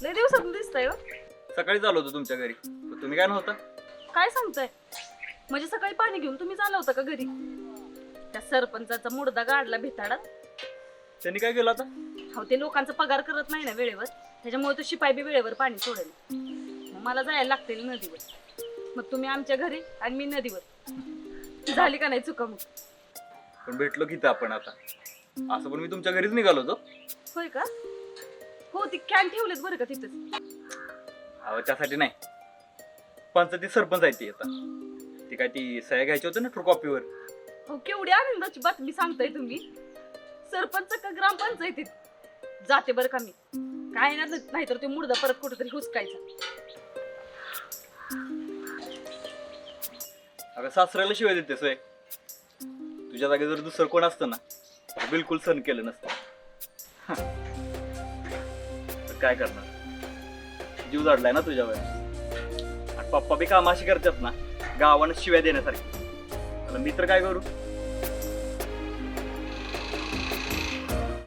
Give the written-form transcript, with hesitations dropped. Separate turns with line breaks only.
लय दिवसातून दिसतंय हो.
सकाळी चालू होतो तुमच्या घरी, पण तुम्ही काय नव्हता.
काय सांगताय? म्हणजे सकाळी पाणी घेऊन तुम्ही आला होता का घरी? त्या सरपंचाचा मुर्दा गाडला भिताडात.
त्यांनी काय केलं आता?
हो, ते लोकांचा पगार करत नाही ना वेळेवर, त्याच्यामुळे तो शिपाई बी वेळेवर पाणी सोडेल. मग मला जायला लागतील नदीवर. मग तुम्ही आमच्या घरी आणि मी नदीवर. झाली का नाही चुका मग?
पण भेटलो की इथं आपण आता. असं पण मी तुमच्या घरीच निघालो होतो.
होय का? हो, ती कॅन ठेवलेत बरं का तिथंच.
अहो त्यासाठी नाही, पंचायती सरपंच आहे ती आता. ती काय ती सह्या घ्यायची होती ना ट्रू कॉपीवर.
हो, केवढी आनंदाची बातमी सांगताय तुम्ही. सरपंच का ग्रामपंचायतीत? जाते बरं का मी. काय ना, नाहीतर ते मुर्दा परत कुठेतरी हुसकायचा.
अगं सासऱ्याला शिवाय देते सोय. तुझ्या जागी जर दुसरं कोण असतं ना तर बिलकुल सहन केलं नसतं. तर काय करणार, जीव जाडलाय ना तुझ्यावर. आणि पप्पा बी कामं अशी करतात ना गावानं शिव्या देण्यासारखी. आता मी तर काय करू.